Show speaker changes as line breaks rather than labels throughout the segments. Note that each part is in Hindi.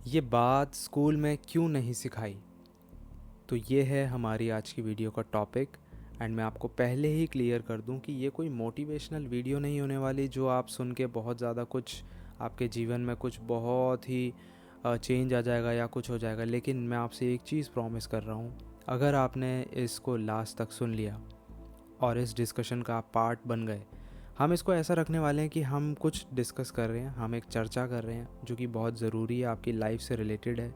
ये बात स्कूल में क्यों नहीं सिखाई। तो ये है हमारी आज की वीडियो का टॉपिक। एंड मैं आपको पहले ही क्लियर कर दूं कि ये कोई मोटिवेशनल वीडियो नहीं होने वाली जो आप सुन के बहुत ज़्यादा कुछ आपके जीवन में कुछ बहुत ही चेंज आ जाएगा या कुछ हो जाएगा। लेकिन मैं आपसे एक चीज़ प्रॉमिस कर रहा हूँ, अगर आपने इसको लास्ट तक सुन लिया और इस डिस्कशन का आप पार्ट बन गए, हम इसको ऐसा रखने वाले हैं कि हम कुछ डिस्कस कर रहे हैं, हम एक चर्चा कर रहे हैं जो कि बहुत ज़रूरी है, आपकी लाइफ से रिलेटेड है।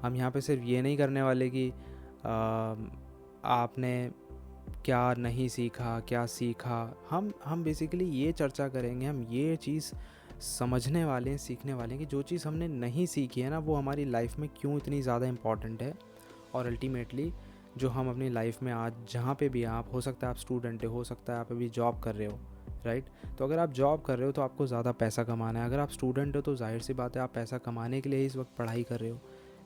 हम यहाँ पे सिर्फ ये नहीं करने वाले कि आपने क्या नहीं सीखा, क्या सीखा। हम बेसिकली ये चर्चा करेंगे, हम ये चीज़ समझने वाले हैं, सीखने वाले हैं कि जो चीज़ हमने नहीं सीखी है ना, वो हमारी लाइफ में क्यों इतनी ज़्यादा इम्पॉर्टेंट है। और अल्टीमेटली जो हम अपनी लाइफ में आज जहाँ पे भी आप, हो सकता है आप स्टूडेंट हो सकता है आप अभी जॉब कर रहे हो, राइट। तो अगर आप जॉब कर रहे हो तो आपको ज़्यादा पैसा कमाना है। अगर आप स्टूडेंट हो तो जाहिर सी बात है आप पैसा कमाने के लिए ही इस वक्त पढ़ाई कर रहे हो।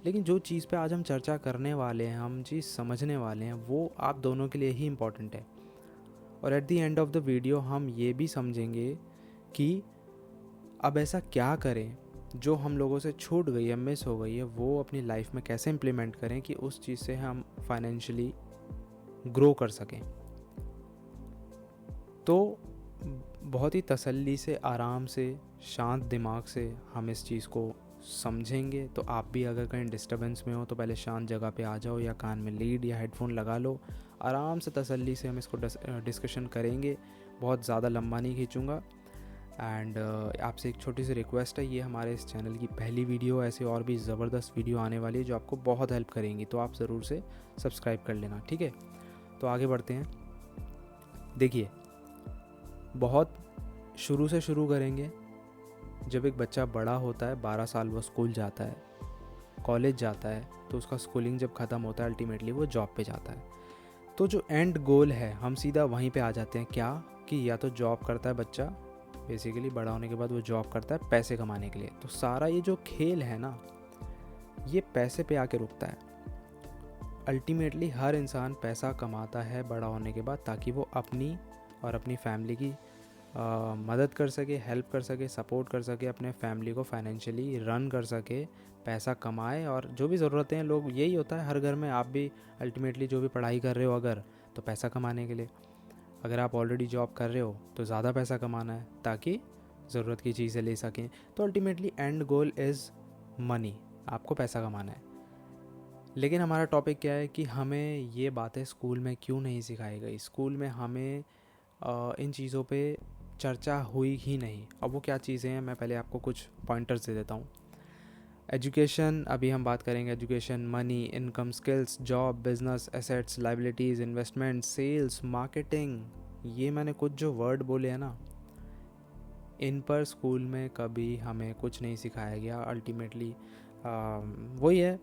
लेकिन जो चीज़ पे आज हम चर्चा करने वाले हैं, हम चीज़ समझने वाले हैं, वो आप दोनों के लिए ही इम्पॉर्टेंट है। और at the end of the video हम ये भी समझेंगे कि अब ऐसा क्या करें जो हम लोगों से छूट गई है, मिस हो गई है, वो अपनी लाइफ में कैसे इम्प्लीमेंट करें कि उस चीज़ से हम फाइनेंशियली ग्रो कर सकें। तो बहुत ही तसल्ली से, आराम से, शांत दिमाग से हम इस चीज़ को समझेंगे। तो आप भी अगर कहीं डिस्टर्बेंस में हो तो पहले शांत जगह पे आ जाओ या कान में लीड या हेडफोन लगा लो। आराम से तसल्ली से हम इसको डिस्कशन करेंगे। बहुत ज़्यादा लंबा नहीं खींचूँगा। एंड आपसे एक छोटी सी रिक्वेस्ट है, ये हमारे इस चैनल की पहली वीडियो, ऐसे और भी ज़बरदस्त वीडियो आने वाली है जो आपको बहुत हेल्प करेंगी, तो आप ज़रूर से सब्सक्राइब कर लेना, ठीक है। तो आगे बढ़ते हैं। देखिए, बहुत शुरू से शुरू करेंगे। जब एक बच्चा बड़ा होता है, 12 साल वो स्कूल जाता है, कॉलेज जाता है, तो उसका स्कूलिंग जब ख़त्म होता है अल्टीमेटली वो जॉब पे जाता है। तो जो एंड गोल है हम सीधा वहीं पे आ जाते हैं, क्या कि या तो जॉब करता है बच्चा, बेसिकली बड़ा होने के बाद वो जॉब करता है पैसे कमाने के लिए। तो सारा ये जो खेल है ना, ये पैसे पे आके रुकता है। अल्टीमेटली हर इंसान पैसा कमाता है बड़ा होने के बाद, ताकि वो अपनी और अपनी फैमिली की मदद कर सके, हेल्प कर सके, सपोर्ट कर सके, अपने फैमिली को फाइनेंशियली रन कर सके, पैसा कमाए। और जो भी ज़रूरतें हैं, लोग यही होता है हर घर में। आप भी अल्टीमेटली जो भी पढ़ाई कर रहे हो अगर, तो पैसा कमाने के लिए। अगर आप ऑलरेडी जॉब कर रहे हो तो ज़्यादा पैसा कमाना है ताकि ज़रूरत की चीज़ें ले सकें। तो ultimately and goal is money, आपको पैसा कमाना है। लेकिन हमारा टॉपिक क्या है कि हमें ये बातें स्कूल में क्यों नहीं सिखाई गई। स्कूल में हमें इन चीज़ों पे चर्चा हुई ही नहीं। अब वो क्या चीज़ें हैं, मैं पहले आपको कुछ पॉइंटर्स दे देता हूँ। एजुकेशन, अभी हम बात करेंगे education, money, income, skills, job, business, assets, liabilities, investment, sales, marketing. ये मैंने कुछ जो वर्ड बोले हैं ना, इन पर स्कूल में कभी हमें कुछ नहीं सिखाया गया। अल्टीमेटली वही है,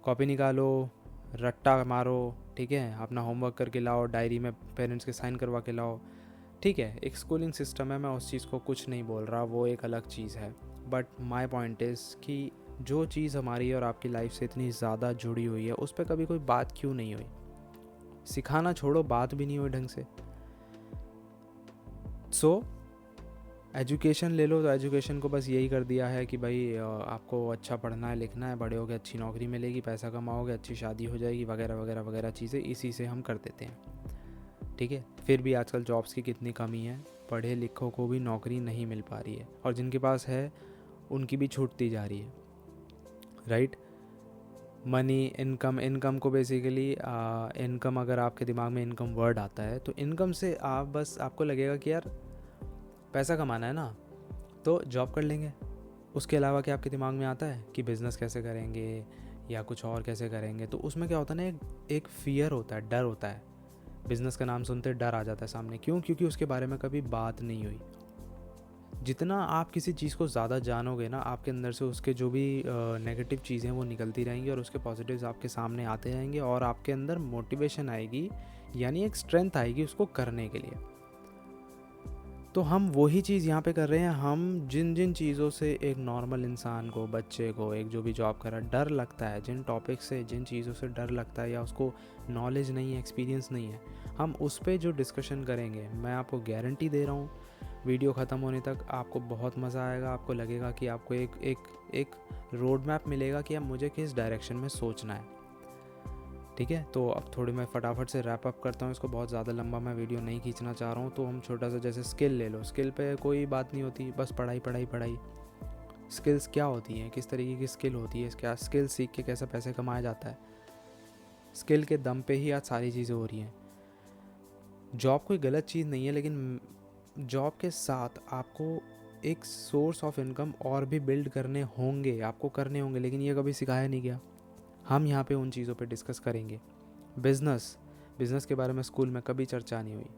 कॉपी निकालो, रट्टा मारो, ठीक है, अपना होमवर्क करके लाओ, डायरी में पेरेंट्स के साइन करवा के लाओ, ठीक है। एक स्कूलिंग सिस्टम है, मैं उस चीज़ को कुछ नहीं बोल रहा, वो एक अलग चीज़ है। बट माय पॉइंट इज़ कि जो चीज़ हमारी और आपकी लाइफ से इतनी ज़्यादा जुड़ी हुई है, उस पर कभी कोई बात क्यों नहीं हुई। सिखाना छोड़ो, बात भी नहीं हुई ढंग से। सो एजुकेशन ले लो, तो एजुकेशन को बस यही कर दिया है कि भाई आपको अच्छा पढ़ना है, लिखना है, बड़े होगे अच्छी नौकरी मिलेगी, पैसा कमाओगे, अच्छी शादी हो जाएगी, वगैरह वगैरह वगैरह चीज़ें इसी से हम कर देते हैं, ठीक है। फिर भी आजकल जॉब्स की कितनी कमी है, पढ़े लिखों को भी नौकरी नहीं मिल पा रही है, और जिनके पास है उनकी भी छूटती जा रही है, राइट। मनी, इनकम, इनकम को बेसिकली इनकम, अगर आपके दिमाग में इनकम वर्ड आता है तो इनकम से आप बस, आपको लगेगा कि यार पैसा कमाना है ना तो जॉब कर लेंगे। उसके अलावा क्या आपके दिमाग में आता है कि बिज़नेस कैसे करेंगे या कुछ और कैसे करेंगे। तो उसमें क्या होता है ना, एक फियर होता है, डर होता है। बिज़नेस का नाम सुनते डर आ जाता है सामने। क्यों? क्योंकि उसके बारे में कभी बात नहीं हुई। जितना आप किसी चीज़ को ज़्यादा जानोगे ना, आपके अंदर से उसके जो भी नेगेटिव चीज़ें वो निकलती रहेंगी और उसके पॉजिटिव्स आपके सामने आते रहेंगे, और आपके अंदर मोटिवेशन आएगी, यानी एक स्ट्रेंथ आएगी उसको करने के लिए। तो हम वही चीज़ यहाँ पे कर रहे हैं। हम जिन जिन चीज़ों से एक नॉर्मल इंसान को, बच्चे को, एक जो भी जॉब कर रहा है, डर लगता है, जिन टॉपिक से, जिन चीज़ों से डर लगता है या उसको नॉलेज नहीं है, एक्सपीरियंस नहीं है, हम उस पर जो डिस्कशन करेंगे, मैं आपको गारंटी दे रहा हूँ वीडियो ख़त्म होने तक आपको बहुत मज़ा आएगा, आपको लगेगा कि आपको एक रोड मैप मिलेगा कि अब मुझे किस डायरेक्शन में सोचना है। ठीक है, तो अब थोड़ी मैं फटाफट से रैप अप करता हूँ इसको, बहुत ज़्यादा लंबा मैं वीडियो नहीं खींचना चाह रहा हूँ। तो हम छोटा सा जैसे स्किल ले लो, स्किल पे कोई बात नहीं होती, बस पढ़ाई पढ़ाई पढ़ाई। स्किल्स क्या होती हैं, किस तरीके की स्किल होती है, क्या स्किल सीख के कैसे पैसे कमाया जाता है, स्किल के दम पे ही आज सारी चीज़ें हो रही हैं। जॉब कोई गलत चीज़ नहीं है, लेकिन जॉब के साथ आपको एक सोर्स ऑफ इनकम और भी बिल्ड करने होंगे, आपको करने होंगे, लेकिन ये कभी सिखाया नहीं गया। हम यहाँ पे उन चीज़ों पे डिस्कस करेंगे। बिज़नेस के बारे में स्कूल में कभी चर्चा नहीं हुई।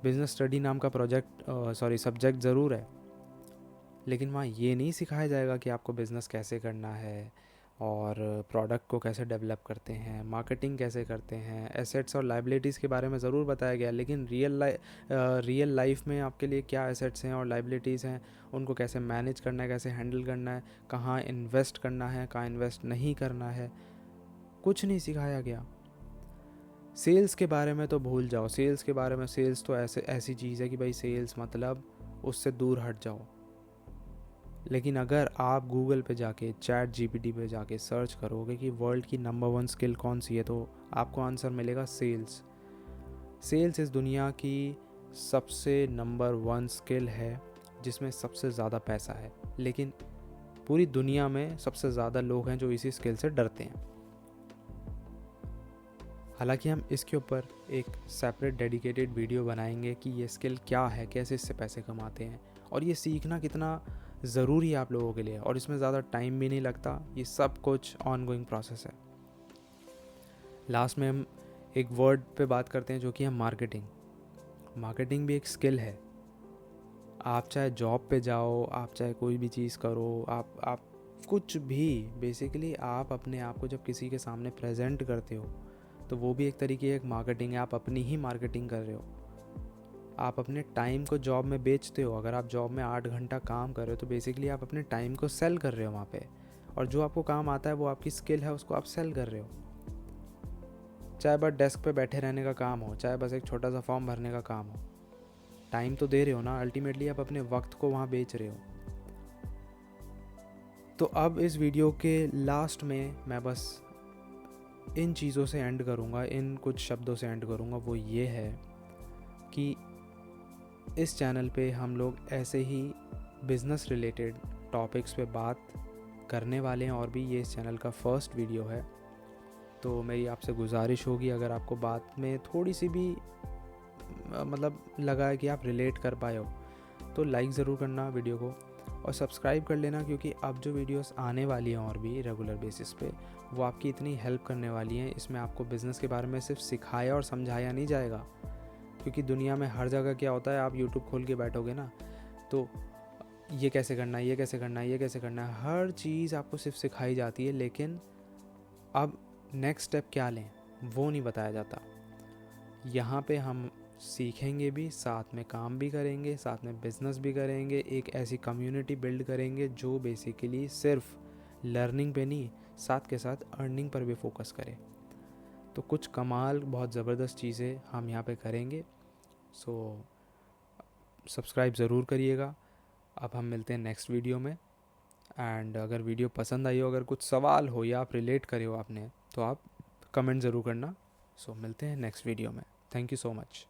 बिज़नेस स्टडी नाम का सब्जेक्ट ज़रूर है, लेकिन वहाँ ये नहीं सिखाया जाएगा कि आपको बिज़नेस कैसे करना है और प्रोडक्ट को कैसे डेवलप करते हैं, मार्केटिंग कैसे करते हैं, एसेट्स और लाइबिलिटीज़ के बारे में ज़रूर बताया गया, लेकिन रियल लाइफ में आपके लिए क्या एसेट्स हैं और लाइबिलिटीज़ हैं, उनको कैसे मैनेज करना है, कैसे हैंडल करना है, कहाँ इन्वेस्ट करना है, कहाँ इन्वेस्ट नहीं करना है, कुछ नहीं सिखाया गया। सेल्स के बारे में तो भूल जाओ, सेल्स तो ऐसी चीज़ है कि भाई सेल्स मतलब उससे दूर हट जाओ। लेकिन अगर आप गूगल पे जाके, चैट जीपीटी पे जाके सर्च करोगे कि वर्ल्ड की नंबर 1 स्किल कौन सी है, तो आपको आंसर मिलेगा सेल्स इस दुनिया की सबसे नंबर 1 स्किल है जिसमें सबसे ज़्यादा पैसा है, लेकिन पूरी दुनिया में सबसे ज़्यादा लोग हैं जो इसी स्किल से डरते हैं। हालांकि हम इसके ऊपर एक सेपरेट डेडिकेटेड वीडियो बनाएंगे कि ये स्किल क्या है, कैसे इससे पैसे कमाते हैं और ये सीखना कितना ज़रूरी है आप लोगों के लिए, और इसमें ज़्यादा टाइम भी नहीं लगता, ये सब कुछ ऑनगोइंग प्रोसेस है। लास्ट में हम एक वर्ड पे बात करते हैं जो कि है मार्केटिंग भी एक स्किल है। आप चाहे जॉब पे जाओ, आप चाहे कोई भी चीज़ करो, आप कुछ भी, बेसिकली आप अपने आप को जब किसी के सामने प्रेजेंट करते हो तो वो भी एक तरीके की एक मार्केटिंग है, आप अपनी ही मार्केटिंग कर रहे हो। आप अपने टाइम को जॉब में बेचते हो। अगर आप जॉब में 8 घंटा काम कर रहे हो तो बेसिकली आप अपने टाइम को सेल कर रहे हो वहाँ पे, और जो आपको काम आता है वो आपकी स्किल है, उसको आप सेल कर रहे हो। चाहे बस डेस्क पे बैठे रहने का काम हो, चाहे बस एक छोटा सा फॉर्म भरने का काम हो, टाइम तो दे रहे हो ना, अल्टीमेटली आप अपने वक्त को वहाँ बेच रहे हो। तो अब इस वीडियो के लास्ट में मैं बस इन चीज़ों से एंड करूँगा, इन कुछ शब्दों से एंड करूँगा। वो ये है कि इस चैनल पे हम लोग ऐसे ही बिज़नेस रिलेटेड टॉपिक्स पे बात करने वाले हैं, और भी ये इस चैनल का फर्स्ट वीडियो है। तो मेरी आपसे गुजारिश होगी, अगर आपको बात में थोड़ी सी भी मतलब लगा है कि आप रिलेट कर पाए हो तो लाइक ज़रूर करना वीडियो को, और सब्सक्राइब कर लेना, क्योंकि अब जो वीडियोस आने वाली हैं और भी रेगुलर बेसिस पे, वो आपकी इतनी हेल्प करने वाली हैं। इसमें आपको बिज़नेस के बारे में सिर्फ सिखाया और समझाया नहीं जाएगा, क्योंकि दुनिया में हर जगह क्या होता है, आप यूट्यूब खोल के बैठोगे ना तो ये कैसे करना है, ये कैसे करना है, ये कैसे करना है, हर चीज़ आपको सिर्फ सिखाई जाती है, लेकिन अब नेक्स्ट स्टेप क्या लें वो नहीं बताया जाता। यहाँ पे हम सीखेंगे भी, साथ में काम भी करेंगे, साथ में बिज़नेस भी करेंगे, एक ऐसी कम्युनिटी बिल्ड करेंगे जो बेसिकली सिर्फ लर्निंग पे नहीं, साथ के साथ अर्निंग पर भी फोकस करे। तो कुछ कमाल, बहुत ज़बरदस्त चीज़ें हम यहाँ पे करेंगे। सो सब्सक्राइब ज़रूर करिएगा। अब हम मिलते हैं नेक्स्ट वीडियो में, एंड अगर वीडियो पसंद आई हो, अगर कुछ सवाल हो या आप रिलेट करे हो आपने, तो आप कमेंट ज़रूर करना। सो मिलते हैं नेक्स्ट वीडियो में। Thank you so much.